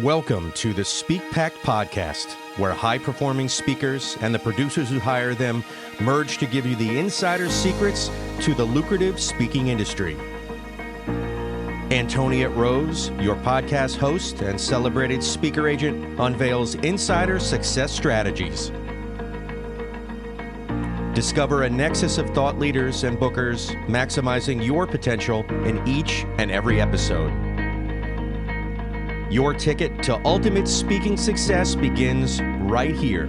Welcome to the SPEAKPact podcast, where high-performing speakers and the producers who hire them merge to give you the insider secrets to the lucrative speaking industry. Antoniette Roze, your podcast host and celebrated speaker agent, unveils insider success strategies. Discover a nexus of thought leaders and bookers, maximizing your potential in each and every episode. Your ticket to ultimate speaking success begins right here.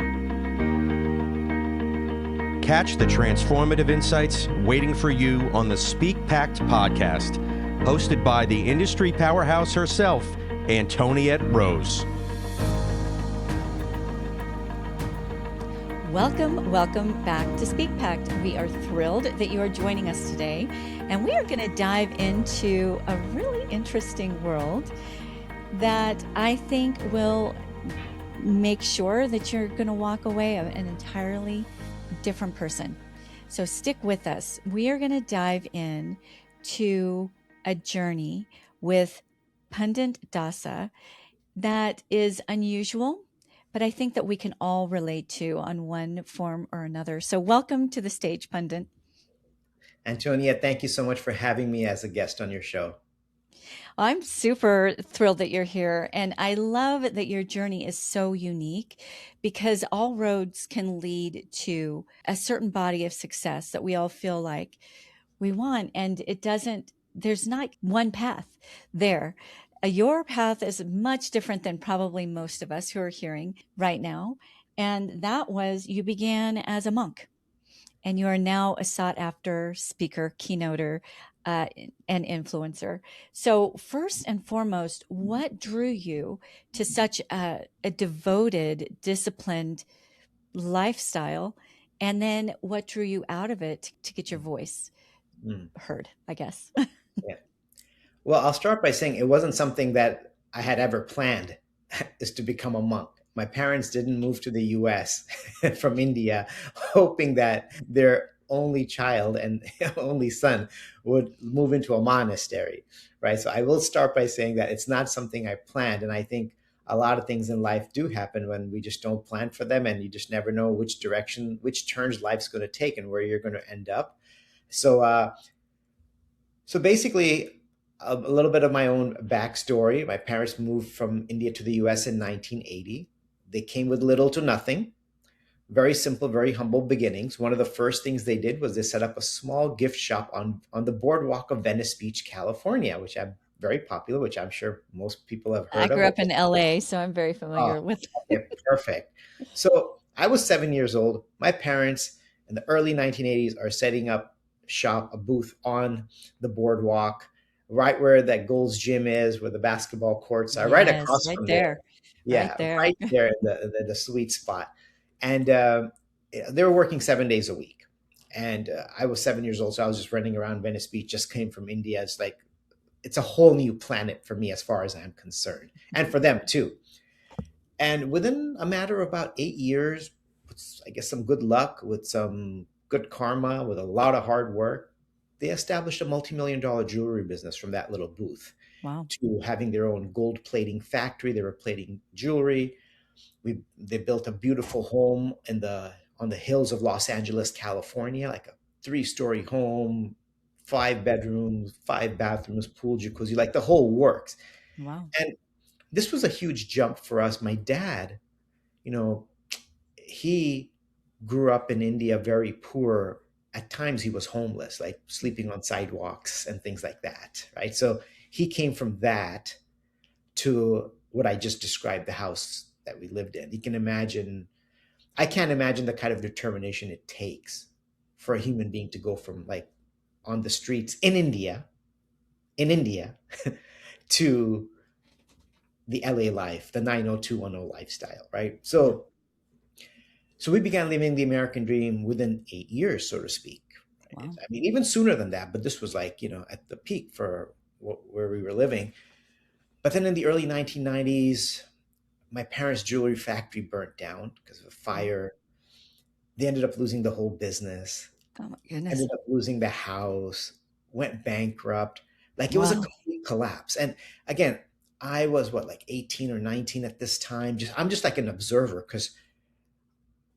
Catch the transformative insights waiting for you on the SPEAKPact podcast, hosted by the industry powerhouse herself, Antoniette Roze. Welcome back to SPEAKPact. We are thrilled that you are joining us today, and we are going to dive into a really interesting world that I think will make sure that you're going to walk away an entirely different person. So stick with us. We are going to dive in to a journey with Pandit Dasa that is unusual, but I think that we can all relate to on one form or another. So welcome to the stage, Pandit. Antoniette, thank you so much for having me as a guest on your show. I'm super thrilled that you're here. And I love that your journey is so unique because all roads can lead to a certain body of success that we all feel like we want. And there's not one path there. Your path is much different than probably most of us who are hearing right now. And that was, you began as a monk and you are now a sought after speaker, keynoter, an influencer. So first and foremost, what drew you to such a devoted, disciplined lifestyle? And then what drew you out of it to get your voice heard, I guess? Yeah. Well, I'll start by saying it wasn't something that I had ever planned, is to become a monk. My parents didn't move to the US from India, hoping that their only child and only son would move into a monastery, right? So I will start by saying that it's not something I planned. And I think a lot of things in life do happen when we just don't plan for them, and you just never know which direction, which turns life's going to take and where you're going to end up. So basically, a little bit of my own backstory. My parents moved from India to the US in 1980. They came with little to nothing. Very simple, very humble beginnings. One of the first things they did was they set up a small gift shop on the boardwalk of Venice Beach, California, which I'm very popular, which I'm sure most people have heard of. I grew up in LA, so I'm very familiar with it. Okay, perfect. So I was 7 years old. My parents in the early 1980s are setting up shop, a booth on the boardwalk, right where that Gold's Gym is, where the basketball courts are, right across from there. Yeah, right there in the sweet spot. And they were working 7 days a week. And I was 7 years old, so I was just running around Venice Beach, just came from India. It's a whole new planet for me as far as I'm concerned, and for them too. And within a matter of about 8 years, with, I guess, some good luck, with some good karma, with a lot of hard work, they established a multi-million-dollar jewelry business from that little booth. Wow. To having their own gold plating factory. They were plating jewelry. They built a beautiful home on the hills of Los Angeles, California, like a 3-story home, 5 bedrooms, 5 bathrooms, pool, jacuzzi, like the whole works. Wow. And this was a huge jump for us. My dad, he grew up in India very poor. At times he was homeless, like sleeping on sidewalks and things like that, right? So he came from that to what I just described, the house that we lived in. I can't imagine the kind of determination it takes for a human being to go from like on the streets in India to the LA life, the 90210 lifestyle, right? So we began living the American dream within 8 years, so to speak. Right? Wow. I mean, even sooner than that, but this was like, at the peak for where we were living. But then in the early 1990s, my parents' jewelry factory burnt down because of a fire. They ended up losing the whole business. Oh my goodness. Ended up losing the house, went bankrupt. Like it was a complete collapse. And again, I was what, like 18 or 19 at this time. I'm just like an observer because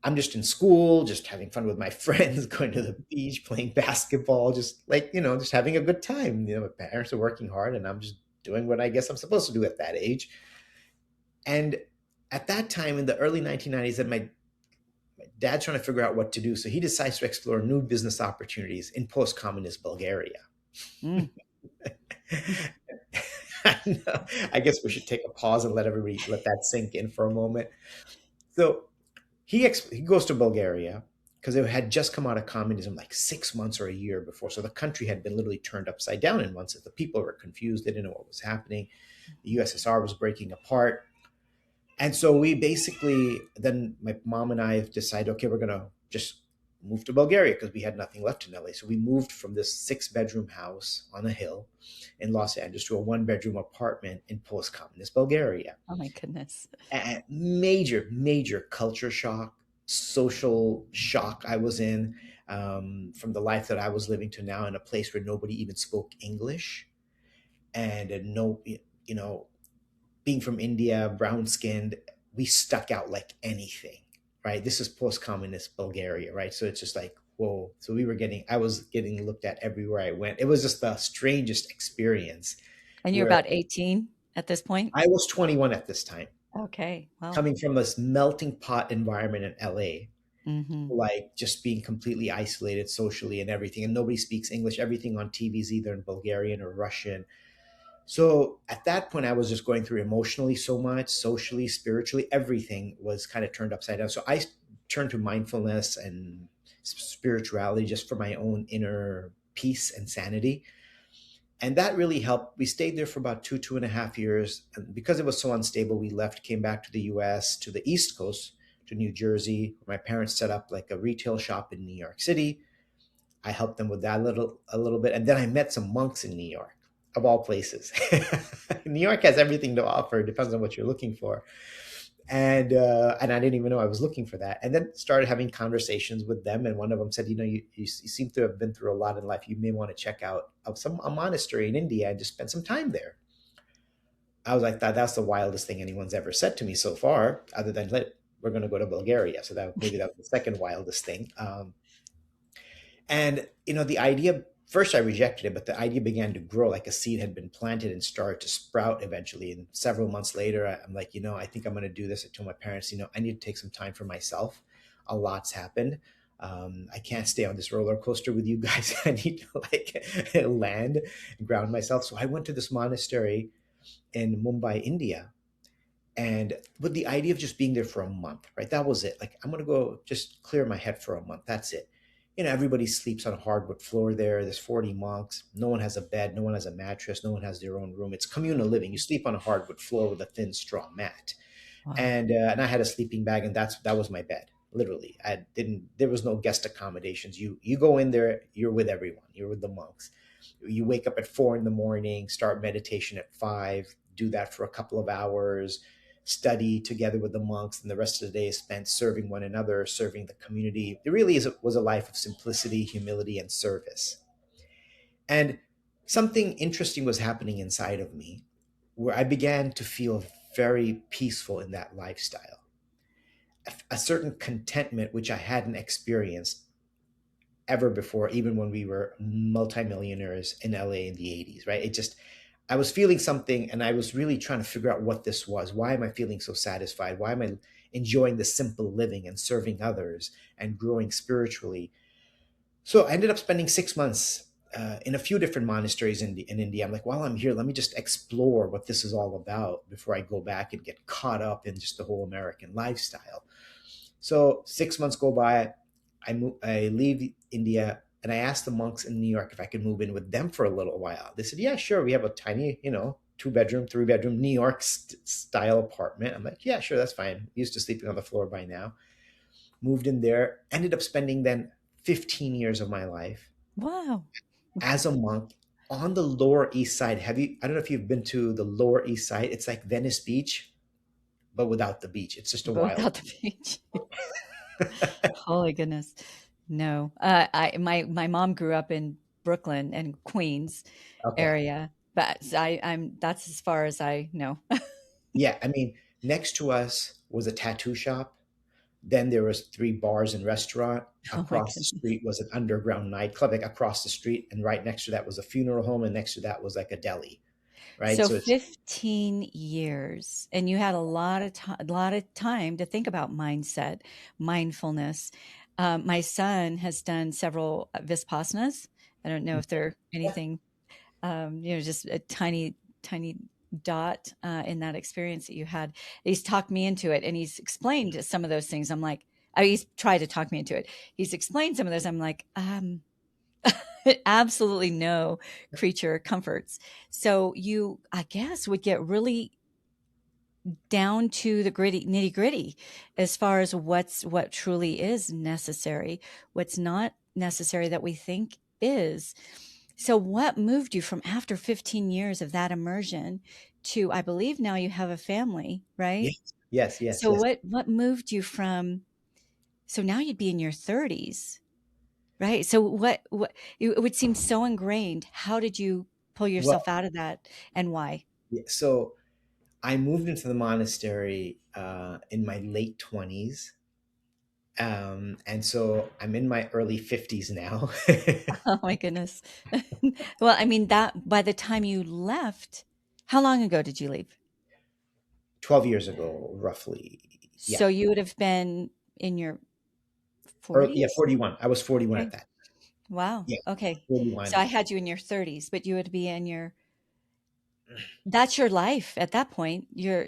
I'm just in school, just having fun with my friends, going to the beach, playing basketball, just like, just having a good time. My parents are working hard and I'm just doing what I guess I'm supposed to do at that age. And at that time in the early 1990s, that my dad's trying to figure out what to do. So he decides to explore new business opportunities in post-communist Bulgaria. Mm. I know. I guess we should take a pause and let everybody let that sink in for a moment. So he goes to Bulgaria because it had just come out of communism like 6 months or a year before. So the country had been literally turned upside down in months. The people were confused. They didn't know what was happening. The USSR was breaking apart. And so we basically, then my mom and I decided, okay, we're going to just move to Bulgaria because we had nothing left in LA. So we moved from this 6-bedroom house on a hill in Los Angeles to a 1-bedroom apartment in post-communist Bulgaria. Oh my goodness. And major, major culture shock, social shock I was in, from the life that I was living to now in a place where nobody even spoke English. And no, being from India, brown skinned, we stuck out like anything, right? This is post communist Bulgaria, right? So it's just like, whoa. So I was getting looked at everywhere I went. It was just the strangest experience. And you're Where about 18 at this point? I was 21 at this time, Okay. Well, coming from this melting pot environment in LA, hmm, like just being completely isolated socially and everything. And nobody speaks English. Everything on TV is either in Bulgarian or Russian. So at that point, I was just going through emotionally so much, socially, spiritually, everything was kind of turned upside down. So I turned to mindfulness and spirituality just for my own inner peace and sanity. And that really helped. We stayed there for about 2.5 years. And because it was so unstable, we left, came back to the US, to the East Coast, to New Jersey. My parents set up like a retail shop in New York City. I helped them with that a little bit. And then I met some monks in New York, of all places. New York has everything to offer. It depends on what you're looking for. And I didn't even know I was looking for that. And then started having conversations with them. And one of them said, you seem to have been through a lot in life. You may want to check out a monastery in India and just spend some time there. I was like, that's the wildest thing anyone's ever said to me so far, other than we're going to go to Bulgaria. So that was the second wildest thing. And the idea, first I rejected it, but the idea began to grow like a seed had been planted and started to sprout eventually. And several months later, I'm like, I think I'm going to do this. I told my parents, I need to take some time for myself. A lot's happened. I can't stay on this roller coaster with you guys. I need to land and ground myself. So I went to this monastery in Mumbai, India, and with the idea of just being there for a month, right? That was it. Like, I'm going to go just clear my head for a month. That's it. Everybody sleeps on a hardwood floor there. There's 40 monks. No one has a bed. No one has a mattress. No one has their own room. It's communal living. You sleep on a hardwood floor with a thin straw mat. wow. And I had a sleeping bag, and that was my bed. Literally, there was no guest accommodations. You go in there, you're with everyone. You're with the monks. You wake up at 4 a.m, start meditation at 5, do that for a couple of hours, study together with the monks, and the rest of the day is spent serving one another, serving the community. It really was a life of simplicity, humility, and service. And something interesting was happening inside of me where I began to feel very peaceful in that lifestyle. A certain contentment which I hadn't experienced ever before, even when we were multimillionaires in LA in the 80s, right? I was feeling something, and I was really trying to figure out what this was. Why am I feeling so satisfied? Why am I enjoying the simple living and serving others and growing spiritually? So I ended up spending 6 months in a few different monasteries in India. I'm like, while I'm here, let me just explore what this is all about before I go back and get caught up in just the whole American lifestyle. So 6 months go by. I leave India, and I asked the monks in New York if I could move in with them for a little while. They said, yeah, sure. We have a tiny, 2-bedroom, 3-bedroom New York style apartment. I'm like, yeah, sure, that's fine. Used to sleeping on the floor by now. Moved in there, ended up spending then 15 years of my life Wow. as a monk on the Lower East Side. I don't know if you've been to the Lower East Side. It's like Venice Beach, but without the beach. It's just a But wild. without the beach. Holy goodness. No. My mom grew up in Brooklyn and Queens Okay. area, but I'm that's as far as I know. Yeah, I mean, next to us was a tattoo shop. Then there was three bars and restaurant. Oh my Across the goodness. street was an underground nightclub, like across the street, and right next to that was a funeral home, and next to that was like a deli, right? So So it's 15 years, and you had a lot of time to think about mindset, mindfulness. My son has done several Vispasanas. I don't know if they're yeah, anything, just a tiny dot in that experience that you had. He's talked me into it, and he's explained some of those things. I'm like, he's tried to talk me into it. He's explained some of those. I'm like, absolutely no creature comforts. So you, I guess, would get really down to the gritty nitty gritty as far as what truly is necessary, what's not necessary that we think is. So what moved you from after 15 years of that immersion to, I believe now you have a family, right? yes, yes, yes, So yes. what moved you from, so now you'd be in your 30s. Right. So what it would seem so ingrained. How did you pull Well, yourself out of that and why? yeah, so I moved into the monastery in my late 20s. And so I'm in my early 50s now. Oh my goodness. Well, I mean that by the time you left, how long ago did you leave? 12 years ago, roughly. Yeah. So you would have been in your Yeah, 40s? 41. I was 41 at Okay. that. Wow. Yeah, Okay. So 41. I had you in your 30s, but you would be in your, that's your life at that point. Your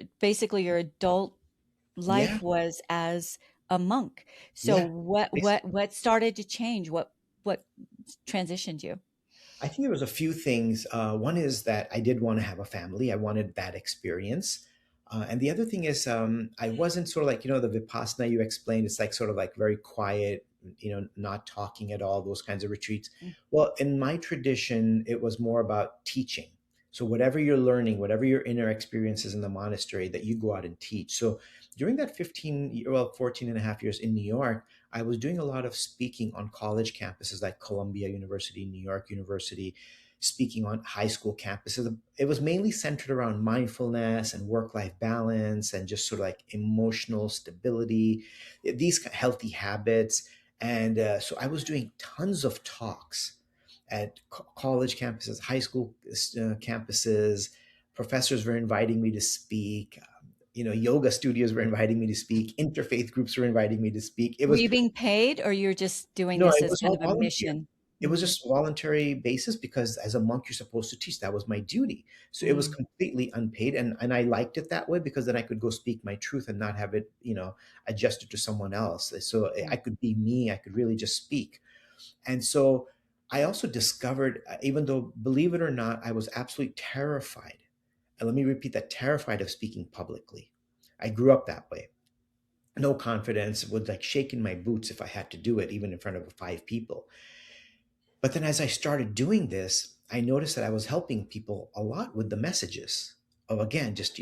adult Yeah, life was as a monk. So yeah. what started to change? What transitioned you? I think there was a few things. One is that I did want to have a family. I wanted that experience. And the other thing is, I wasn't sort of like, the Vipassana you explained, it's like sort of like very quiet, not talking at all, those kinds of retreats. Mm, Well, in my tradition, it was more about teaching. So whatever you're learning, whatever your inner experiences in the monastery, that you go out and teach. So during that 14 and a half years in New York, I was doing a lot of speaking on college campuses like Columbia University, New York University, speaking on high school campuses. It was mainly centered around mindfulness and work life balance and just sort of like emotional stability, these healthy habits. And so I was doing tons of talks at college campuses, high school campuses. Professors were inviting me to speak. Yoga studios were inviting me to speak. Interfaith groups were inviting me to speak. It were was you being paid or you're just doing no, this it as was kind all of a volunteer. mission? It was Mhm. just voluntary basis because as a monk you're supposed to teach. That was my duty. So it was Mm, completely unpaid, and I liked it that way because then I could go speak my truth and not have it, adjusted to someone else. So I right. could be me. I could really just speak. And so I also discovered, even though, believe it or not, I was absolutely terrified. And let me repeat that, terrified of speaking publicly. I grew up that way. No confidence, would like shake in my boots if I had to do it, even in front of five people. But then as I started doing this, I noticed that I was helping people a lot with the messages of, again, just,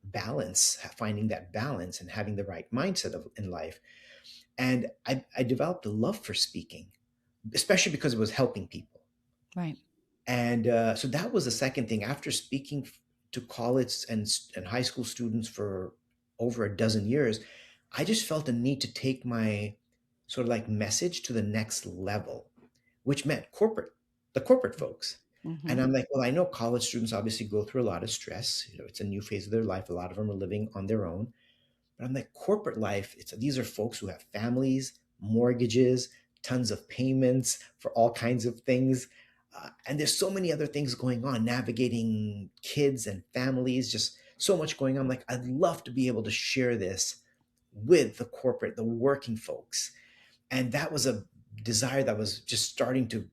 balance, finding that balance and having the right mindset in life. And I developed a love for speaking, especially because it was helping people. Right. And so that was the second thing. After speaking to college and high school students for over a dozen years, I just felt a need to take my sort of like message to the next level, which meant the corporate folks. And Hmm. I'm like, well, I know college students obviously go through a lot of stress. It's a new phase of their life. A lot of them are living on their own. But I'm like, corporate life, these are folks who have families, mortgages, tons of payments for all kinds of things. And there's so many other things going on, navigating kids and families, just so much going on. Like, I'd love to be able to share this with the working folks. And that was a desire that was just the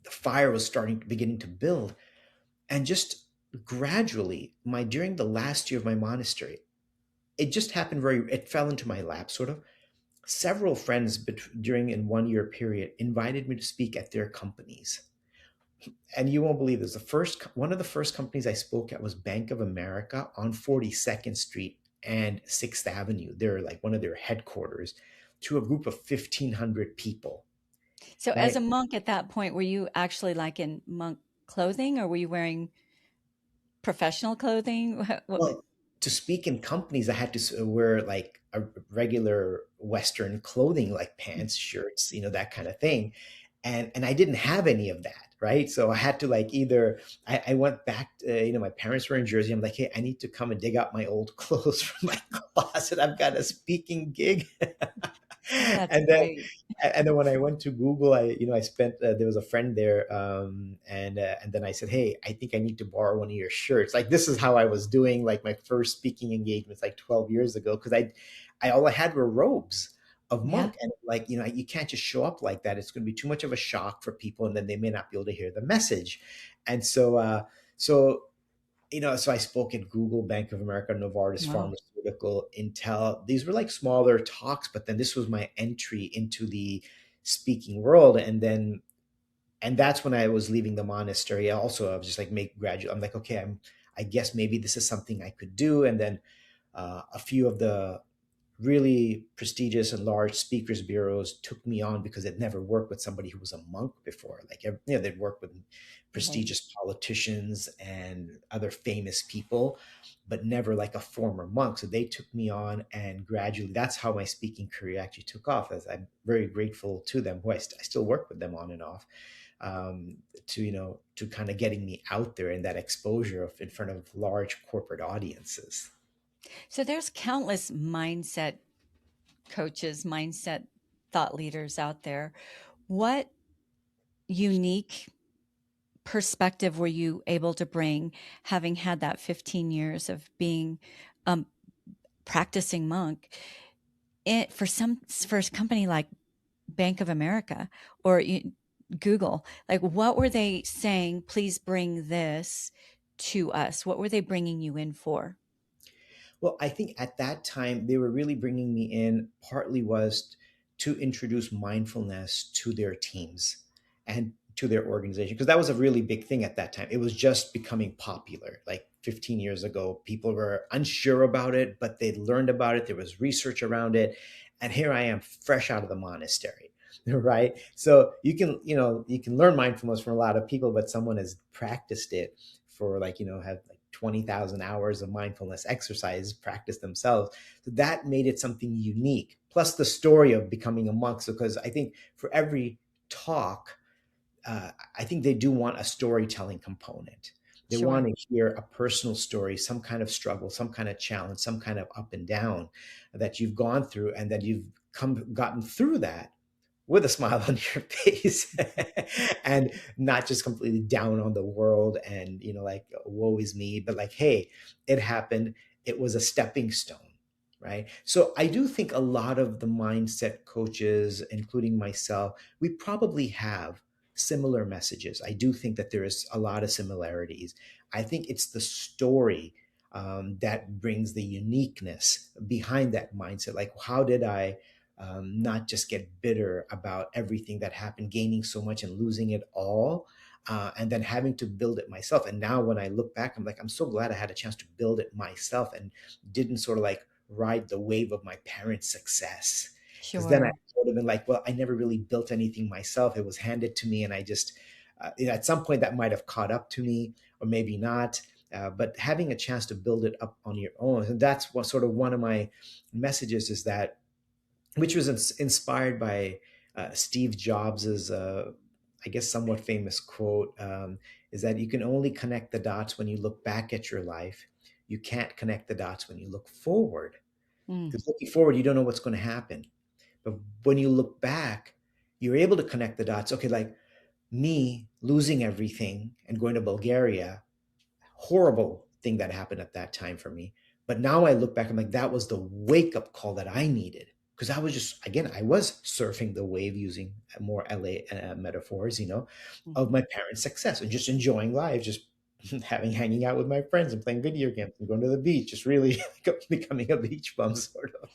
fire was beginning to build. And just gradually, during the last year of my monastery, it just happened it fell into my lap sort of. Several friends during in 1 year period invited me to speak at their companies. And you won't believe this. One of the first companies I spoke at was Bank of America on 42nd Street and 6th Avenue. They're like one of their headquarters, to a group of 1,500 people, So as right? a monk at that point, were you actually like in monk clothing or were you wearing professional clothing? Well, to speak in companies, I had to wear like a regular Western clothing, like pants, shirts, that kind of thing. And I didn't have any of that, right? So I had to like either I went back, my parents were in Jersey. I'm like, hey, I need to come and dig out my old clothes from my closet. I've got a speaking gig. That's and then great. and then when I went to Google, I spent there was a friend there, and then I said, hey, I think I need to borrow one of your shirts. Like this is how I was doing like my first speaking engagements like 12 years ago, because I all I had were robes of Yeah. monk, and like you can't just show up like that. It's going to be too much of a shock for people, and then they may not be able to hear the message. And so so I spoke at Google, Bank of America, Novartis Wow. Pharmaceutical, Intel. These were like smaller talks, but then this was my entry into the speaking world. And that's when I was leaving the monastery. Also, I was just like make graduate. I'm like, okay, I guess maybe this is something I could do. And then a few of the really prestigious and large speakers bureaus took me on because they'd never worked with somebody who was a monk before. Like, they'd worked with Right. prestigious politicians and other famous people, but never like a former monk. So they took me on, and gradually that's how my speaking career actually took off. As I'm very grateful to them, who I still work with them on and off, to kind of getting me out there in that exposure in front of large corporate audiences. So there's countless mindset coaches, mindset thought leaders out there. What unique perspective were you able to bring, having had that 15 years of being a practicing monk, for a company like Bank of America or Google? Like, what were they saying? Please bring this to us. What were they bringing you in for? Well, I think at that time they were really bringing me in, partly was to introduce mindfulness to their teams and to their organization, because that was a really big thing at that time. It was just becoming popular. Like 15 years ago, people were unsure about it, but they'd learned about it. There was research around it. And here I am, fresh out of the monastery. Right. So you can learn mindfulness from a lot of people, but someone has practiced it for have like 20,000 hours of mindfulness exercise practice themselves. So that made it something unique. Plus the story of becoming a monk. So, because I think for every talk, I think they do want a storytelling component. They want Sure. to hear a personal story, some kind of struggle, some kind of challenge, some kind of up and down that you've gone through, and that you've gotten through that with a smile on your face, and not just completely down on the world and like woe is me, but like, hey, it happened, it was a stepping stone, right? So I do think a lot of the mindset coaches, including myself, we probably have similar messages. I do think that there is a lot of similarities. I think it's the story that brings the uniqueness behind that mindset. Like, how did I not just get bitter about everything that happened, gaining so much and losing it all, and then having to build it myself. And now when I look back, I'm like, I'm so glad I had a chance to build it myself and didn't sort of like ride the wave of my parents' success. Because then I Sure. would have been like, well, I never really built anything myself. It was handed to me, and I just, at some point, that might have caught up to me, or maybe not. But having a chance to build it up on your own, and that's what sort of one of my messages is that, which was inspired by Steve Jobs's, I guess, somewhat famous quote, is that you can only connect the dots when you look back at your life. You can't connect the dots when you look forward. Mm. Because looking forward, you don't know what's going to happen. But when you look back, you're able to connect the dots. Okay, like me losing everything and going to Bulgaria, horrible thing that happened at that time for me. But now I look back, I'm like, that was the wake up call that I needed. Because I was just, again, I was surfing the wave, using more LA metaphors, of Mhm. my parents' success and just enjoying life, just hanging out with my friends and playing video games and going to the beach, just really becoming a beach bum, sort of.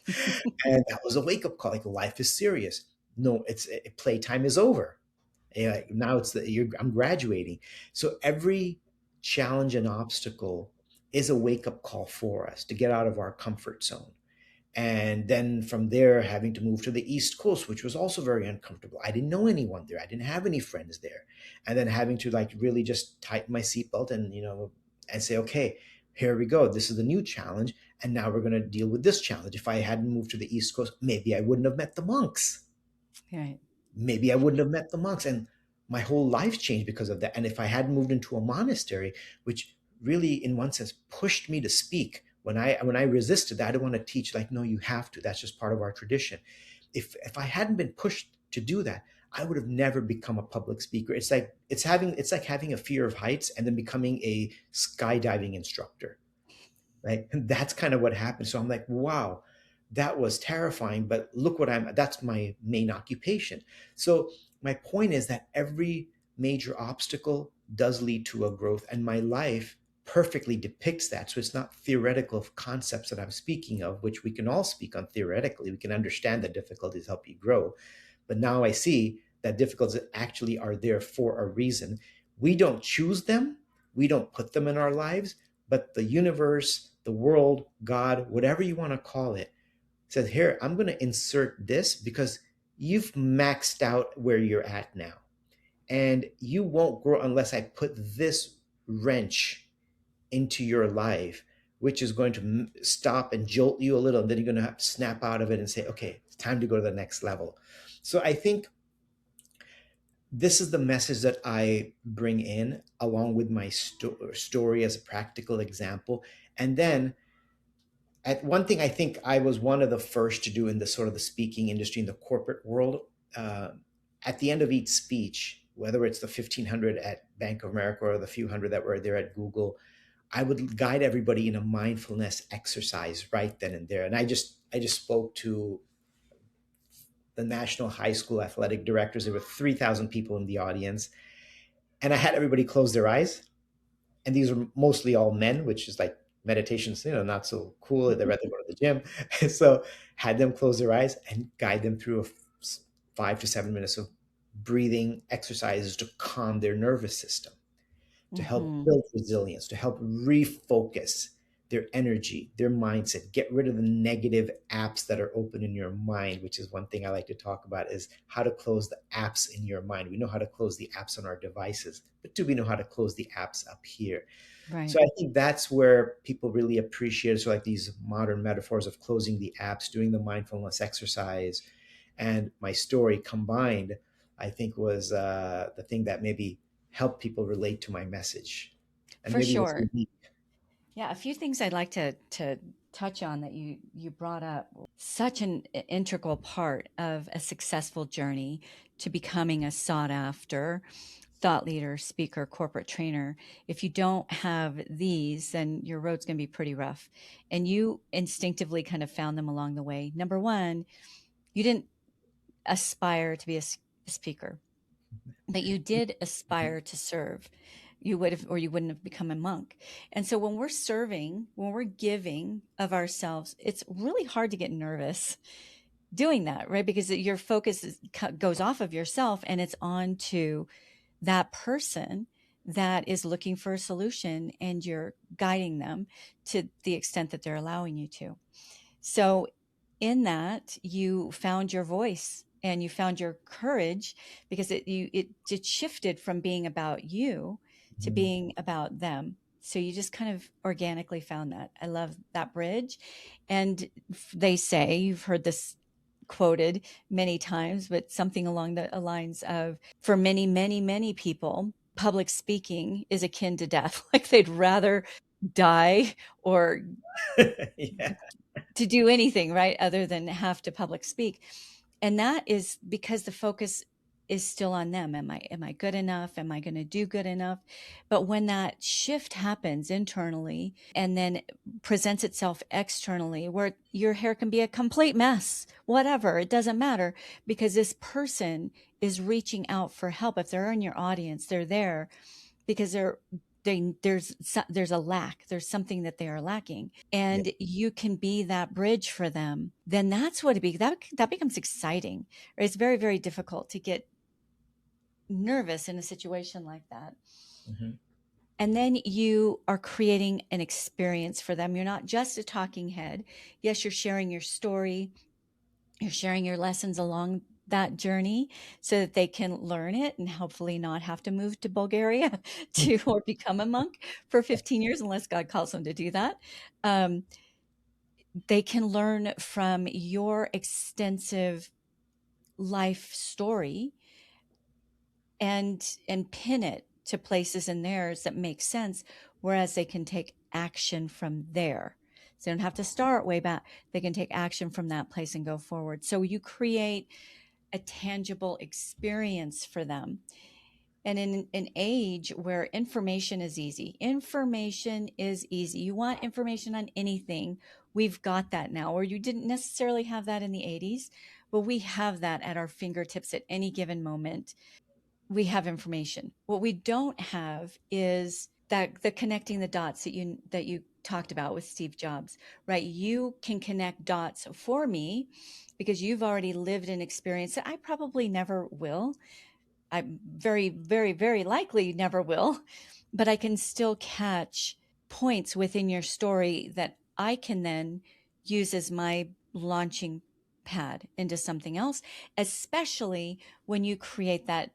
And that was a wake up call. Like, life is serious. No, playtime is over. Yeah, now I'm graduating. So every challenge and obstacle is a wake up call for us to get out of our comfort zone. And then from there, having to move to the East Coast, which was also very uncomfortable. I didn't know anyone there. I didn't have any friends there. And then having to like really just tighten my seatbelt and, and say, okay, here we go. This is the new challenge. And now we're going to deal with this challenge. If I hadn't moved to the East Coast, maybe I wouldn't have met the monks. Right. Maybe I wouldn't have met the monks. And my whole life changed because of that. And if I hadn't moved into a monastery, which really, in one sense, pushed me to speak, when I resisted that, I didn't want to teach, like, no, you have to. That's just part of our tradition. If I hadn't been pushed to do that, I would have never become a public speaker. It's like having a fear of heights and then becoming a skydiving instructor. Right? And that's kind of what happened. So I'm like, wow, that was terrifying, but look that's my main occupation. So my point is that every major obstacle does lead to a growth, and my life perfectly depicts that. So it's not theoretical concepts that I'm speaking of, which we can all speak on theoretically. We can understand that difficulties help you grow. But now I see that difficulties actually are there for a reason. We don't choose them. We don't put them in our lives, but the universe, the world, God, whatever you want to call it, says, here, I'm going to insert this because you've maxed out where you're at now. And you won't grow unless I put this wrench into your life, which is going to stop and jolt you a little. And then you're going to have to snap out of it and say, okay, it's time to go to the next level. So I think this is the message that I bring in, along with my story as a practical example. And then at one thing I think I was one of the first to do in the sort of the speaking industry in the corporate world, at the end of each speech, whether it's the 1,500 at Bank of America or the few hundred that were there at Google, I would guide everybody in a mindfulness exercise right then and there. And I just spoke to the National High School Athletic Directors. There were 3,000 people in the audience. And I had everybody close their eyes. And these are mostly all men, which is like meditation's, not so cool. They'd rather go to the gym. So had them close their eyes and guide them through 5 to 7 minutes of breathing exercises to calm their nervous system, to help build resilience, to help refocus their energy, their mindset, get rid of the negative apps that are open in your mind, which is one thing I like to talk about, is how to close the apps in your mind. We know how to close the apps on our devices, but do we know how to close the apps up here? Right. So I think that's where people really appreciate it. So like these modern metaphors of closing the apps, doing the mindfulness exercise, and my story combined, I think was the thing that maybe helped people relate to my message. And For maybe sure. what's unique. Yeah, a few things I'd like to touch on that you brought up. Such an integral part of a successful journey to becoming a sought after thought leader, speaker, corporate trainer. If you don't have these, then your road's going to be pretty rough. And you instinctively kind of found them along the way. Number one, you didn't aspire to be a speaker, but you did aspire to serve. You would have, or you wouldn't have become a monk. And so when we're serving, when we're giving of ourselves, it's really hard to get nervous doing that, right? Because your focus goes off of yourself and it's on to that person that is looking for a solution, and you're guiding them to the extent that they're allowing you to. So in that, you found your voice and you found your courage, because it shifted from being about you to being about them. So you just kind of organically found that. I love that bridge. And they say, you've heard this quoted many times, but something along the lines of, for many, many, many people, public speaking is akin to death. Like they'd rather die or Yeah. to do anything, right, other than have to public speak. And that is because the focus is still on them. Am I good enough? Am I going to do good enough? But when that shift happens internally and then presents itself externally, where your hair can be a complete mess, whatever, it doesn't matter, because this person is reaching out for help. If they're in your audience, they're there because there's a lack, there's something that they are lacking, and you can be that bridge for them. Then that's what that becomes exciting. It's very, very difficult to get nervous in a situation like that. Mm-hmm. And then you are creating an experience for them. You're not just a talking head. Yes, you're sharing your story, you're sharing your lessons along that journey so that they can learn it and hopefully not have to move to Bulgaria to or become a monk for 15 years unless God calls them to do that. Um, they can learn from your extensive life story and pin it to places in theirs that make sense, whereas they can take action from there. So they don't have to start way back. They can take action from that place and go forward. So you create a tangible experience for them. And in an age where information is easy, You want information on anything. We've got that now, or you didn't necessarily have that in the 80s, but we have that at our fingertips at any given moment. We have information. What we don't have is that the connecting the dots that you talked about with Steve Jobs, right? You can connect dots for me because you've already lived an experience that I probably never will. I very, very, very likely never will, but I can still catch points within your story that I can then use as my launching pad into something else, especially when you create that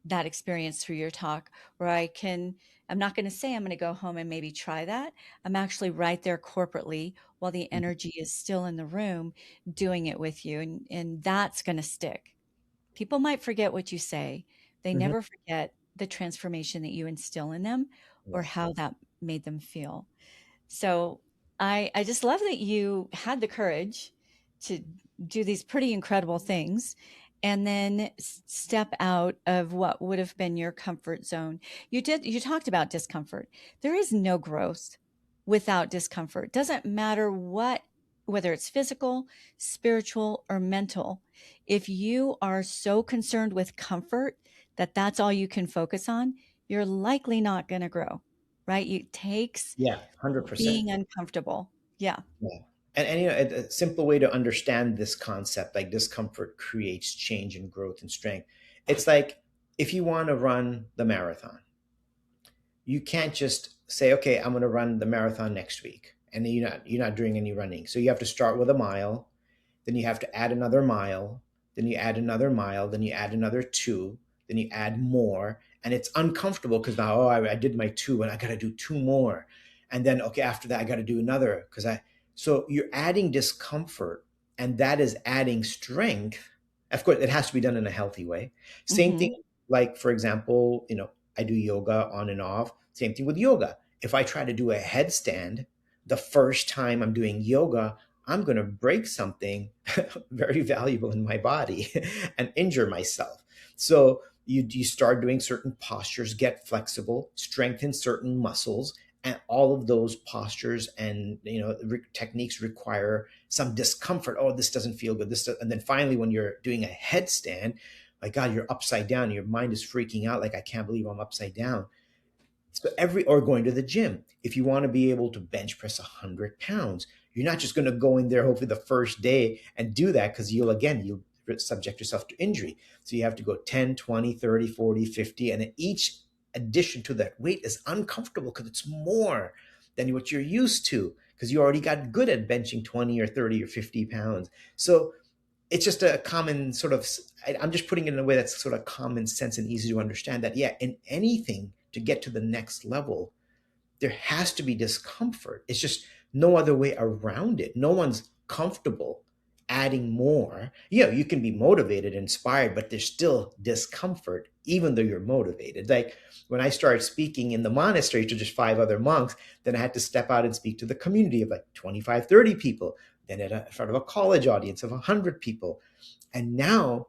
experience through your talk where I'm not going to say I'm going to go home and maybe try that. I'm actually right there corporately while the energy is still in the room doing it with you. And that's going to stick. People might forget what you say. They Mhm. never forget the transformation that you instill in them or Yeah. how that made them feel. So I just love that you had the courage to do these pretty incredible things and then step out of what would have been your comfort zone. You talked about discomfort. There is no growth without discomfort. Doesn't matter whether it's physical, spiritual, or mental. If you are so concerned with comfort that that's all you can focus on, you're likely not going to grow, right? It takes Yeah, 100%. being uncomfortable. Yeah. Yeah. And a simple way to understand this concept, like discomfort creates change and growth and strength. It's like if you want to run the marathon, you can't just say, okay, I'm going to run the marathon next week. And then you're not doing any running. So you have to start with a mile, then you have to add another mile, then you add another mile, then you add another two, then you add more. And it's uncomfortable because now, oh, I did my two and I got to do two more. And then, okay, after that, I got to do another so you're adding discomfort and that is adding strength. Of course, it has to be done in a healthy way. Same thing, Hmm. like, for example, I do yoga on and off. Same thing with yoga. If I try to do a headstand the first time I'm doing yoga, I'm going to break something very valuable in my body and injure myself. So you start doing certain postures, get flexible, strengthen certain muscles, and all of those postures and techniques require some discomfort. Oh, this doesn't feel good. And then finally, when you're doing a headstand, my God, you're upside down. Your mind is freaking out. Like, I can't believe I'm upside down. So or going to the gym. If you want to be able to bench press 100 pounds, you're not just going to go in there, hopefully the first day and do that, because you'll subject yourself to injury. So you have to go 10, 20, 30, 40, 50. And each addition to that weight is uncomfortable because it's more than what you're used to, because you already got good at benching 20 or 30 or 50 pounds. So it's just a common sort of, I'm just putting it in a way that's sort of common sense and easy to understand that, yeah, in anything to get to the next level, there has to be discomfort. It's just no other way around it. No one's comfortable adding more. You can be motivated, inspired, but there's still discomfort, even though you're motivated. Like when I started speaking in the monastery to just 5 other monks, then I had to step out and speak to the community of like 25, 30 people, then in front of a college audience of 100 people. And now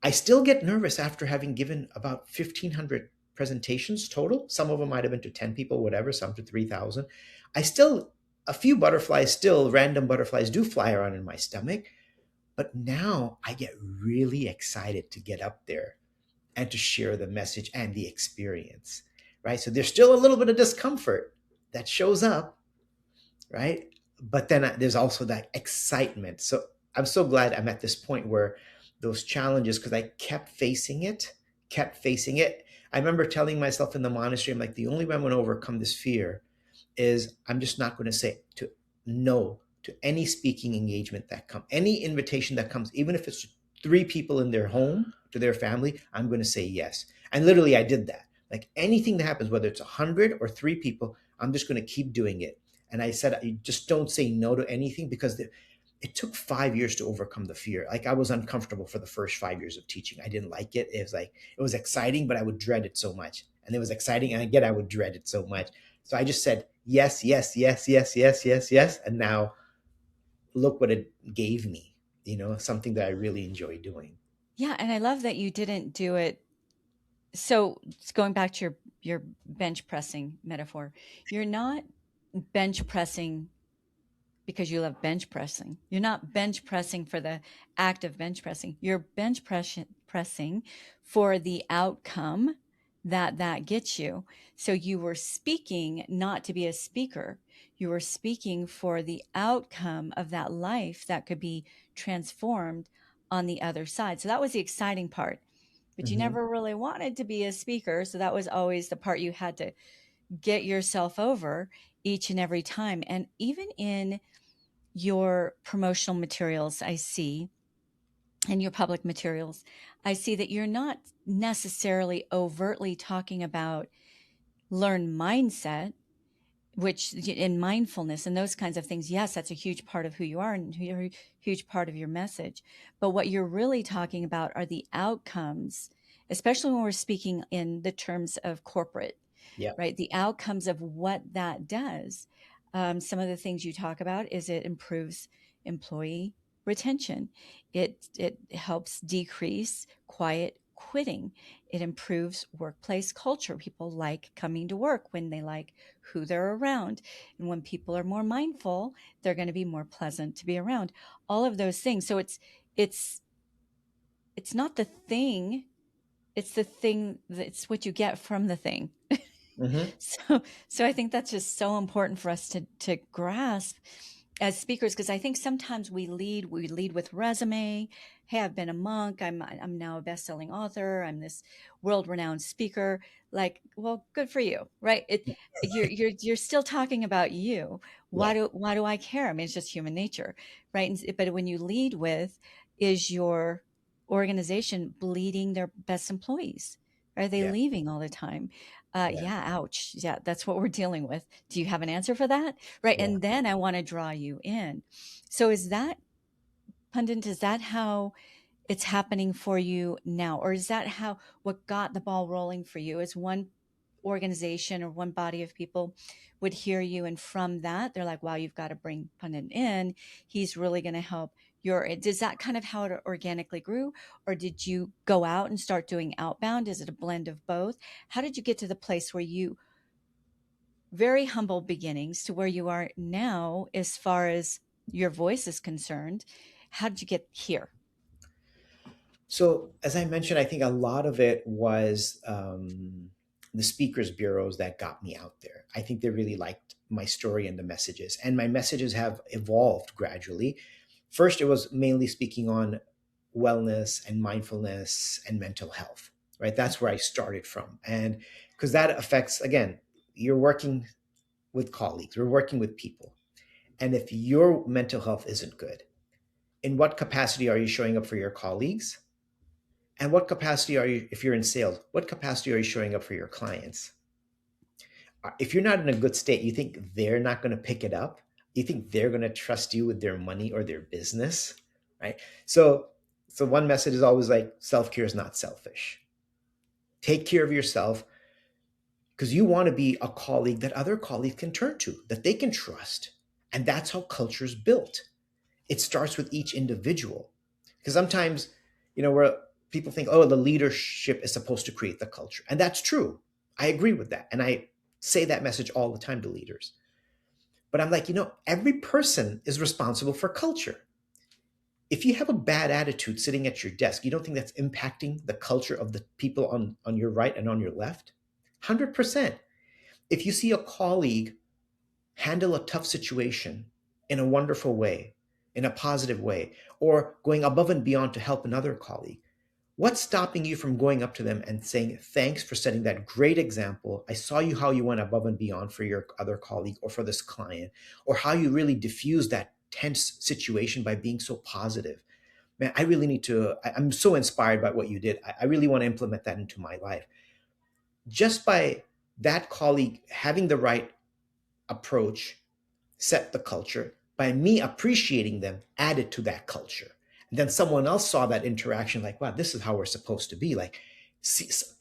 I still get nervous after having given about 1,500 presentations total. Some of them might have been to 10 people, whatever, some to 3,000. A few random butterflies do fly around in my stomach. But now I get really excited to get up there and to share the message and the experience, right? So there's still a little bit of discomfort that shows up, right? But then there's also that excitement. So I'm so glad I'm at this point where those challenges, because I kept facing it. I remember telling myself in the monastery, I'm like, the only way I'm going to overcome this fear is I'm just not going to say to no to any speaking engagement that comes, any invitation that comes, even if it's 3 people in their home to their family, I'm going to say yes. And literally, I did that. Like anything that happens, whether it's 100 or 3 people, I'm just going to keep doing it. And I said, I just don't say no to anything, because it took 5 years to overcome the fear. Like I was uncomfortable for the first 5 years of teaching. I didn't like it. It was exciting, but I would dread it so much. And it was exciting, and again, I would dread it so much. So I just said yes, yes, yes, yes, yes, yes, yes. And now look what it gave me, something that I really enjoy doing. Yeah, and I love that you didn't do it. So it's going back to your bench pressing metaphor. You're not bench pressing because you love bench pressing. You're not bench pressing for the act of bench pressing. You're pressing for the outcome that gets you. So you were speaking not to be a speaker. You were speaking for the outcome of that life that could be transformed on the other side. So that was the exciting part. But you Mm-hmm. never really wanted to be a speaker. So that was always the part you had to get yourself over each and every time. And even in your promotional materials, I see, and your public materials, I see that you're not necessarily overtly talking about learn mindset, which in mindfulness and those kinds of things. Yes, that's a huge part of who you are and a huge part of your message. But what you're really talking about are the outcomes, especially when we're speaking in the terms of corporate, Yeah. right? The outcomes of what that does. Some of the things you talk about is it improves employee retention. It helps decrease quiet quitting. It improves workplace culture. People like coming to work when they like who they're around. And when people are more mindful, they're going to be more pleasant to be around. All of those things. So it's it's not the thing, it's the thing, it's what you get from the thing. Mm-hmm. So I think that's just so important for us to grasp as speakers, because I think sometimes we lead with resume. Hey, I've been a monk. I'm now a best-selling author. I'm this world-renowned speaker. Like, well, good for you, right? You're still talking about you. Yeah. Why do I care? I mean, it's just human nature, right? But when you lead with, is your organization bleeding their best employees? Are they Yeah. leaving all the time? Yeah. Yeah, ouch. Yeah, that's what we're dealing with. Do you have an answer for that? Right. Yeah. And then I want to draw you in. So is that, Pundit, is that how it's happening for you now? Or is that how what got the ball rolling for you is one organization or one body of people would hear you, and from that they're like, wow, you've got to bring Pundit in. He's really going to help your, does that kind of how it organically grew? Or did you go out and start doing outbound? Is it a blend of both? How did you get to the place where you, very humble beginnings, to where you are now as far as your voice is concerned? How did you get here? So, as I mentioned, I think a lot of it was the speakers bureaus that got me out there. I think they really liked my story and the messages, and my messages have evolved gradually. First, it was mainly speaking on wellness and mindfulness and mental health, right? That's where I started from. And because that affects, again, you're working with colleagues, we're working with people. And if your mental health isn't good, in what capacity are you showing up for your colleagues? And what capacity are you, if you're in sales, what capacity are you showing up for your clients? If you're not in a good state, you think they're not going to pick it up? You think they're going to trust you with their money or their business, right? So one message is always like, self-care is not selfish. Take care of yourself, because you want to be a colleague that other colleagues can turn to, that they can trust. And that's how culture is built. It starts with each individual. Because sometimes, where people think, oh, the leadership is supposed to create the culture. And that's true. I agree with that. And I say that message all the time to leaders. But I'm like, every person is responsible for culture. If you have a bad attitude sitting at your desk, you don't think that's impacting the culture of the people on your right and on your left? 100%. If you see a colleague handle a tough situation in a wonderful way, in a positive way, or going above and beyond to help another colleague, what's stopping you from going up to them and saying, thanks for setting that great example? I saw you how you went above and beyond for your other colleague or for this client, or how you really diffused that tense situation by being so positive. man, I really need to, I'm so inspired by what you did. I really want to implement that into my life. Just by that colleague having the right approach, set the culture, by me appreciating them, added to that culture. And then someone else saw that interaction, like, wow, this is how we're supposed to be. Like,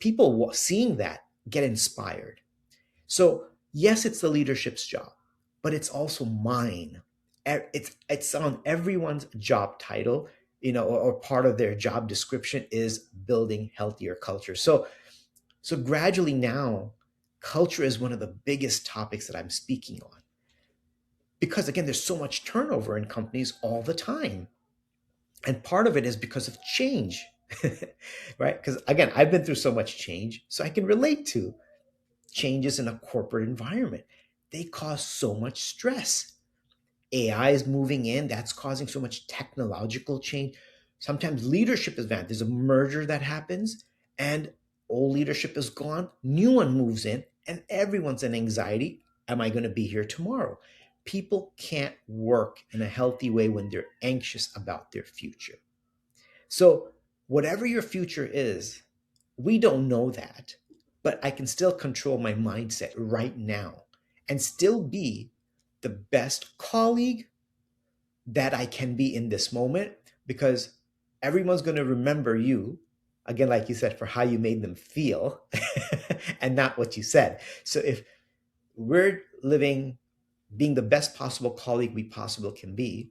people seeing that get inspired. So yes, it's the leadership's job, but it's also mine. It's on everyone's job title, or part of their job description is building healthier culture. So gradually now, culture is one of the biggest topics that I'm speaking on, because again, there's so much turnover in companies all the time, and part of it is because of change. Right? Because again, I've been through so much change, so I can relate to changes in a corporate environment. They cause so much stress. AI is moving in, that's causing so much technological change. Sometimes leadership is bad. There's a merger that happens, and old leadership is gone, new one moves in, and everyone's in anxiety. Am I going to be here tomorrow? People can't work in a healthy way when they're anxious about their future. So, whatever your future is, we don't know that, but I can still control my mindset right now and still be the best colleague that I can be in this moment, because everyone's going to remember you, again, like you said, for how you made them feel and not what you said. So, if we're living, being the best possible colleague we possibly can be,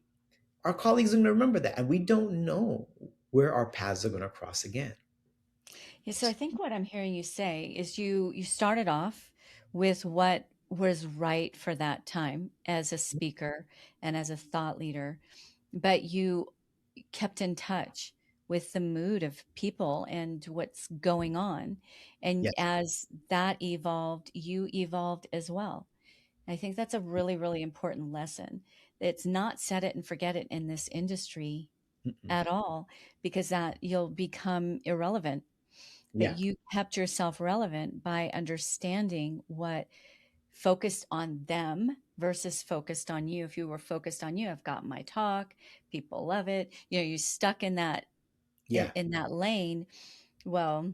our colleagues are going to remember that. And we don't know where our paths are going to cross again. Yeah, so I think what I'm hearing you say is you started off with what was right for that time as a speaker and as a thought leader, but you kept in touch with the mood of people and what's going on. And Yes. as that evolved, you evolved as well. I think that's a really, really important lesson. It's not set it and forget it in this industry Mm-mm. at all, because that you'll become irrelevant. But Yeah. you kept yourself relevant by understanding what focused on them versus focused on you. If you were focused on you, I've got my talk, people love it. You stuck in that Yeah. in that lane. Well,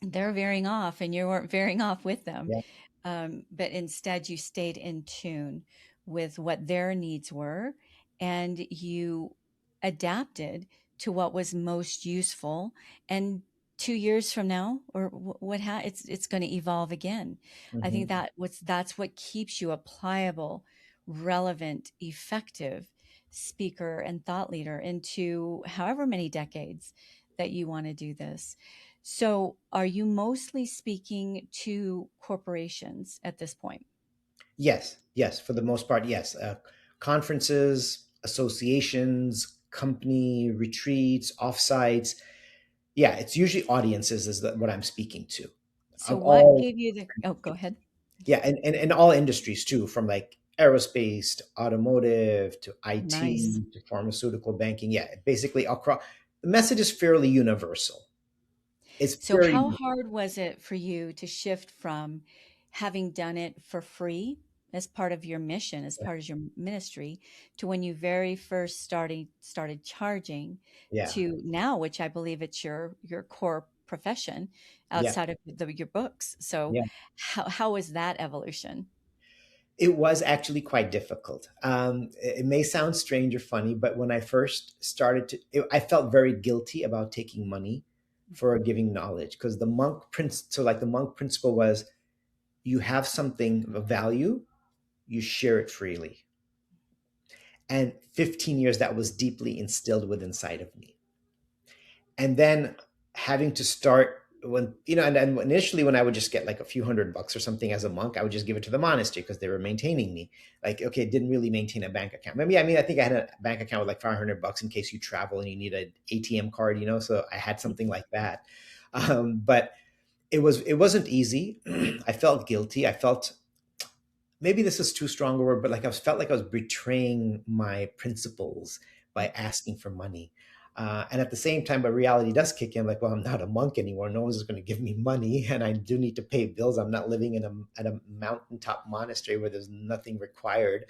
they're veering off and you weren't veering off with them. Yeah. But instead, you stayed in tune with what their needs were, and you adapted to what was most useful. And 2 years from now, or it's going to evolve again. I Hmm. think that's what keeps you a pliable, relevant, effective speaker and thought leader into however many decades that you want to do this. So, are you mostly speaking to corporations at this point? Yes. Yes. For the most part, yes. Conferences, associations, company retreats, offsites. Yeah, it's usually audiences is what I'm speaking to, So, of what all. gave you the? Oh, go ahead. Yeah, and all industries too, from like aerospace to automotive to Nice. IT to pharmaceutical, banking. Yeah, basically across. The message is fairly universal. It's So, how very. hard was it for you to shift from having done it for free as part of your mission, as part of your ministry, to when you very first started charging, Yeah. to now, which I believe it's your core profession Yeah. outside of your books. So, Yeah. how was that evolution? It was actually quite difficult. It may sound strange or funny, but when I first started I felt very guilty about taking money for giving knowledge, because the monk principle was, you have something of value, you share it freely. And 15 years that was deeply instilled within inside of me. And then having to start, when and then initially when I would just get like a few $100 or something as a monk, I would just give it to the monastery because they were maintaining me. Like, okay, didn't really maintain a bank account. Maybe, I think I had a bank account with like $500 in case you travel and you need an ATM card, so I had something like that. But it wasn't easy. I felt guilty. I felt, maybe this is too strong a word, but like I felt like I was betraying my principles by asking for money. And at the same time, but reality does kick in, like, well, I'm not a monk anymore. No one's going to give me money, and I do need to pay bills. I'm not living at a mountaintop monastery where there's nothing required.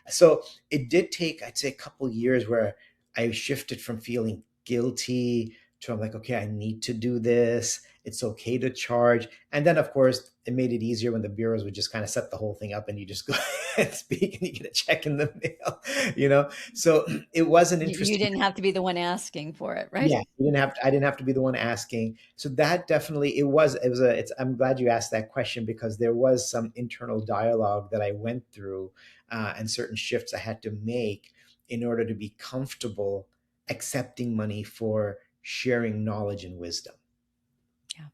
So it did take, I'd say, a couple years where I shifted from feeling guilty to, I'm like, okay, I need to do this. It's okay to charge. And then, of course, it made it easier when the bureaus would just kind of set the whole thing up and you just go and speak and you get a check in the mail, So it was an You interesting. didn't have to be the one asking for it, right? Yeah, I didn't have to be the one asking. So that definitely, I'm glad you asked that question, because there was some internal dialogue that I went through, and certain shifts I had to make in order to be comfortable accepting money for sharing knowledge and wisdom. Yeah.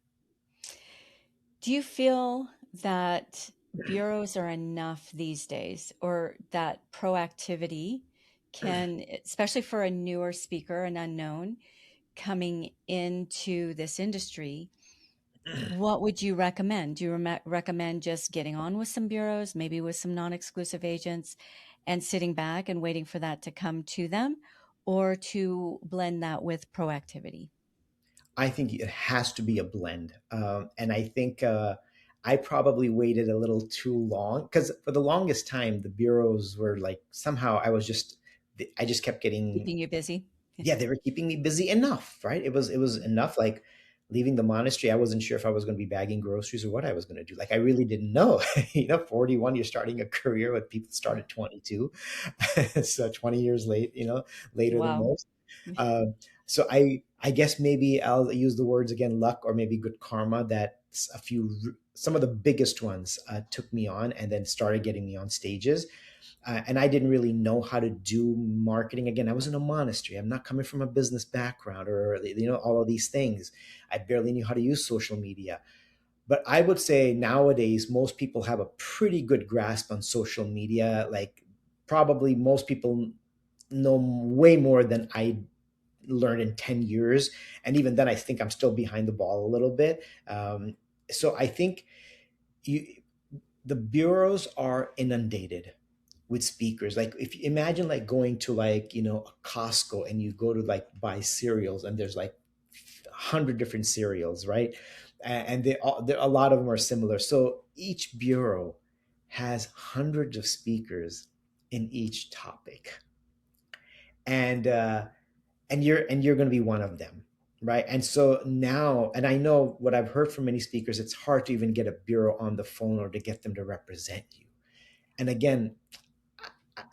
Do you feel that bureaus are enough these days, or that proactivity can, especially for a newer speaker, an unknown coming into this industry, what would you recommend? Do you recommend just getting on with some bureaus, maybe with some non-exclusive agents, and sitting back and waiting for that to come to them, or to blend that with proactivity? I think it has to be a blend. And I think I probably waited a little too long, because for the longest time, the bureaus were like, somehow I just kept getting, Keeping you busy? yeah, they were keeping me busy enough, right? It was enough. Like leaving the monastery, I wasn't sure if I was going to be bagging groceries or what I was going to do. Like I really didn't know. 41, you're starting a career with people start at 22. So 20 years late, later than Wow. most. Uh, so I guess maybe I'll use the words again, luck or maybe good karma, that some of the biggest ones took me on and then started getting me on stages. And I didn't really know how to do marketing. Again, I was in a monastery. I'm not coming from a business background or all of these things. I barely knew how to use social media. But I would say nowadays most people have a pretty good grasp on social media. Like probably most people know way more than I learned in 10 years. And even then, I think I'm still behind the ball a little bit. So I think you, the bureaus are inundated with speakers. Like if you imagine like going to like, a Costco and you go to like buy cereals and there's like 100 different cereals, right? And a lot of them are similar. So each bureau has hundreds of speakers in each topic. And you're going to be one of them, right? And so now, and I know what I've heard from many speakers, it's hard to even get a bureau on the phone or to get them to represent you. And again,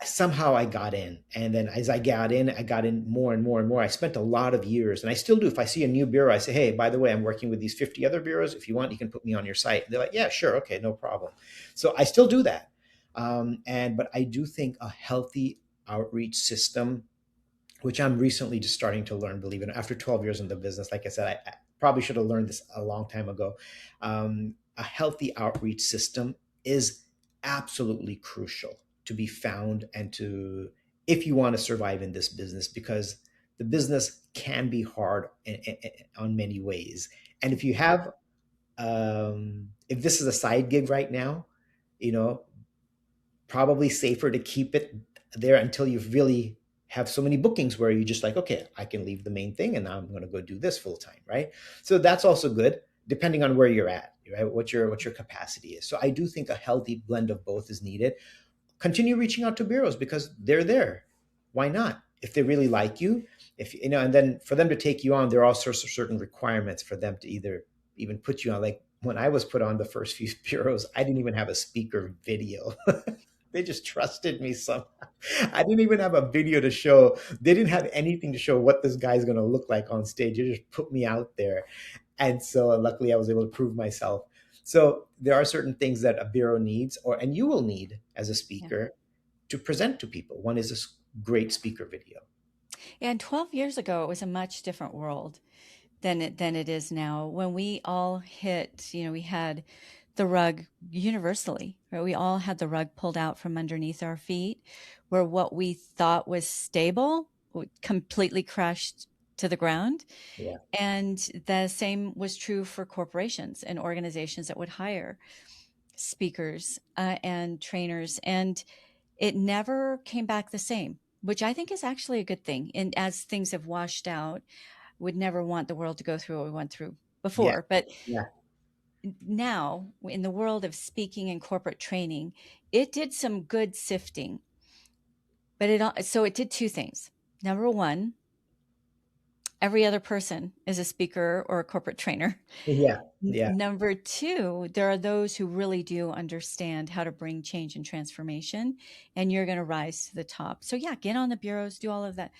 somehow I got in, and then as I got in more and more and more. I spent a lot of years, and I still do. If I see a new bureau, I say, hey, by the way, I'm working with these 50 other bureaus. If you want, you can put me on your site. They're like, yeah, sure, okay, no problem. So I still do that. But I do think a healthy outreach system, which I'm recently just starting to learn, believe it or not, after 12 years in the business. Like I said, I probably should have learned this a long time ago. A healthy outreach system is absolutely crucial to be found and if you want to survive in this business, because the business can be hard on many ways. And if this is a side gig right now, you know, probably safer to keep it there until you really have so many bookings where you just like, okay, I can leave the main thing and now I'm going to go do this full time, right? So that's also good, depending on where you're at, right? What your capacity is. So I do think a healthy blend of both is needed. Continue reaching out to bureaus because they're there. Why not? If they really like you, and then for them to take you on, there are all sorts of certain requirements for them to either even put you on. Like when I was put on the first few bureaus, I didn't even have a speaker video. They just trusted me somehow. I didn't even have a video to show. They didn't have anything to show what this guy's going to look like on stage. They just put me out there. And so luckily I was able to prove myself. So there are certain things that a bureau needs, and you will need as a Yeah. speaker to present to people. One is a great speaker video. And 12 years ago, it was a much different world than it is now. When we all hit, we had the rug universally, right? We all had the rug pulled out from underneath our feet, where what we thought was stable completely crashed to the ground. Yeah. And the same was true for corporations and organizations that would hire speakers and trainers. And it never came back the same, which I think is actually a good thing. And as things have washed out, would never want the world to go through what we went through Yeah. before. But Yeah. now, in the world of speaking and corporate training, it did some good sifting. But it did two things. Number one, every other person is a speaker or a corporate trainer. Yeah. Yeah. Number two, there are those who really do understand how to bring change and transformation, and you're going to rise to the top. So yeah, get on the bureaus, do all of that.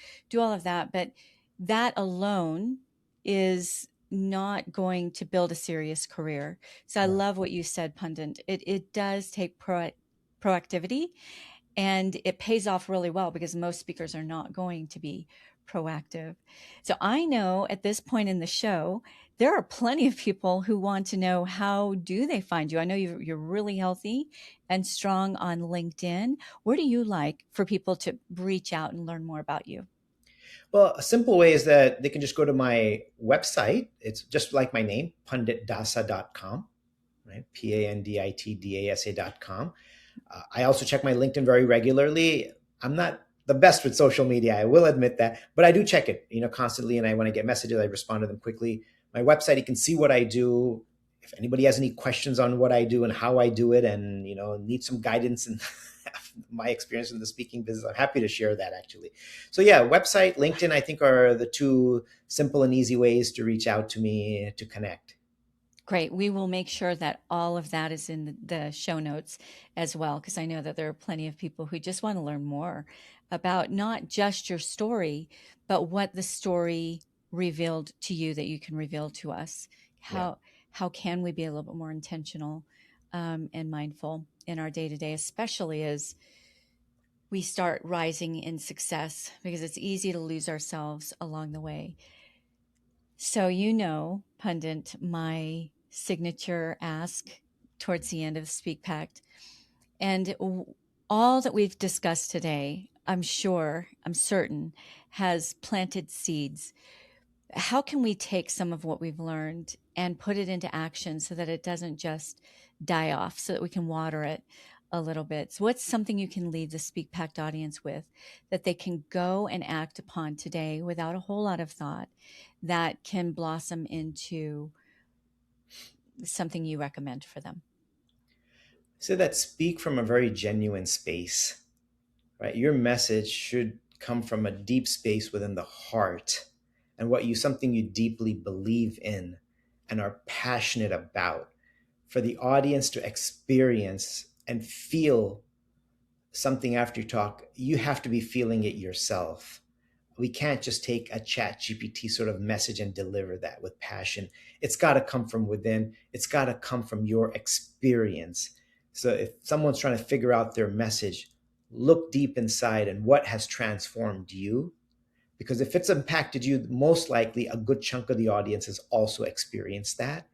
But that alone is not going to build a serious career. So I Yeah. love what you said, Pandit. It does take proactivity, and it pays off really well because most speakers are not going to be proactive. So I know at this point in the show, there are plenty of people who want to know, how do they find you? I know you're really healthy and strong on LinkedIn. Where do you like for people to reach out and learn more about you? Well, a simple way is that they can just go to my website. It's just like my name, panditdasa.com, right? PANDITDASA.com. I also check my LinkedIn very regularly. I'm not the best with social media, I will admit that, but I do check it, constantly. And when I get messages, I respond to them quickly. My website, you can see what I do. If anybody has any questions on what I do and how I do it, and need some guidance and my experience in the speaking business, I'm happy to share that actually. So yeah, website, LinkedIn, I think are the two simple and easy ways to reach out to me to connect. Great. We will make sure that all of that is in the show notes as well, because I know that there are plenty of people who just want to learn more about not just your story, but what the story revealed to you that you can reveal to us. Yeah. How can we be a little bit more intentional and mindful in our day to day, especially as we start rising in success, because it's easy to lose ourselves along the way. So, Pundit, my signature ask towards the end of SpeakPact, and all that we've discussed today, I'm certain, has planted seeds. How can we take some of what we've learned and put it into action so that it doesn't just die off, so that we can water it a little bit? So what's something you can leave the SpeakPact audience with that they can go and act upon today without a whole lot of thought, that can blossom into something you recommend for them? So that speak from a very genuine space, right? Your message should come from a deep space within the heart, and something you deeply believe in and are passionate about, for the audience to experience and feel something after you talk. You have to be feeling it yourself. We can't just take a chat GPT sort of message and deliver that with passion. It's got to come from within. It's got to come from your experience. So if someone's trying to figure out their message, look deep inside and what has transformed you. Because if it's impacted you, most likely a good chunk of the audience has also experienced that.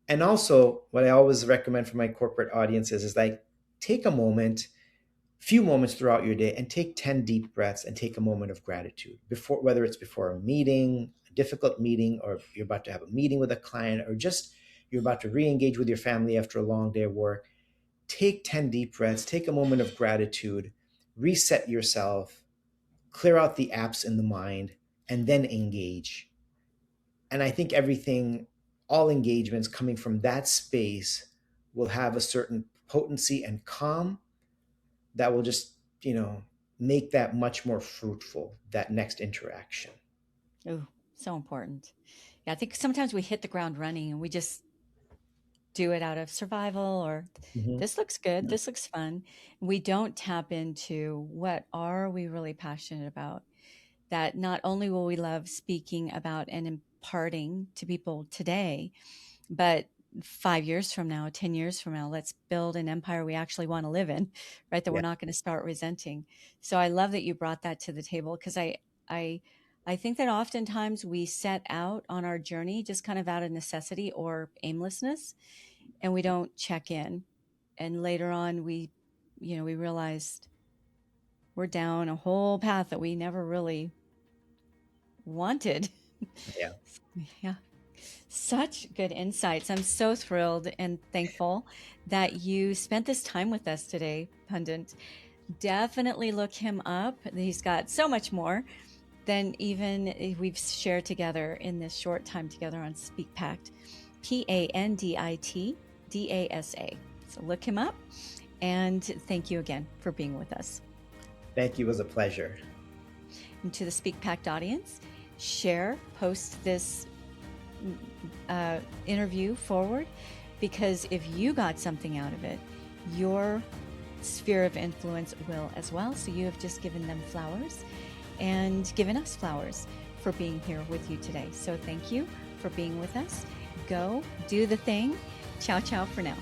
And also, what I always recommend for my corporate audiences is take a moment, few moments throughout your day, and take 10 deep breaths and take a moment of gratitude before, whether it's before a meeting, a difficult meeting, or you're about to have a meeting with a client, or just you're about to re-engage with your family after a long day of work. Take 10 deep breaths, take a moment of gratitude, reset yourself, clear out the apps in the mind, and then engage. And I think all engagements coming from that space will have a certain potency and calm that will just, make that much more fruitful, that next interaction. Oh, so important. Yeah, I think sometimes we hit the ground running and we just do it out of survival, or Mm-hmm. this looks good, this looks fun. We don't tap into what are we really passionate about, that not only will we love speaking about and imparting to people today, but 5 years from now, 10 years from now, let's build an empire we actually want to live in, right? That Yeah. we're not going to start resenting. So I love that you brought that to the table, because I think that oftentimes we set out on our journey just kind of out of necessity or aimlessness, and we don't check in. And later on, we realized we're down a whole path that we never really wanted. Yeah. Yeah. Such good insights. I'm so thrilled and thankful that you spent this time with us today, Pandit. Definitely look him up. He's got so much more than even we've shared together in this short time together on SpeakPact, PANDITDASA. So look him up, and thank you again for being with us. Thank you. It was a pleasure. And to the SpeakPact audience, share, post this interview forward, because if you got something out of it, your sphere of influence will as well. So you have just given them flowers and given us flowers for being here with you today. So thank you for being with us. Go do the thing. Ciao, ciao for now.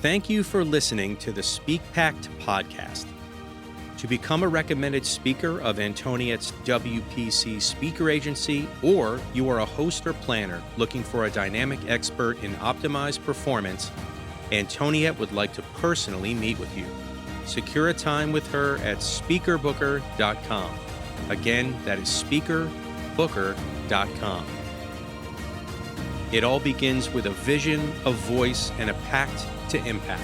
Thank you for listening to the SpeakPact podcast. To become a recommended speaker of Antoniette's WPC speaker agency, or you are a host or planner looking for a dynamic expert in optimized performance, Antoniette would like to personally meet with you. Secure a time with her at speakerbooker.com. Again, that is speakerbooker.com. It all begins with a vision, a voice, and a pact to impact.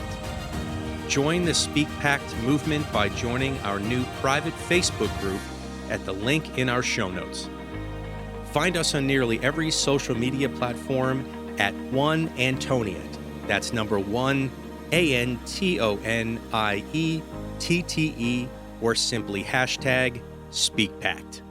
Join the SpeakPact movement by joining our new private Facebook group at the link in our show notes. Find us on nearly every social media platform at One Antoniette. That's number 1, ANTONIETTE, or simply hashtag SpeakPact.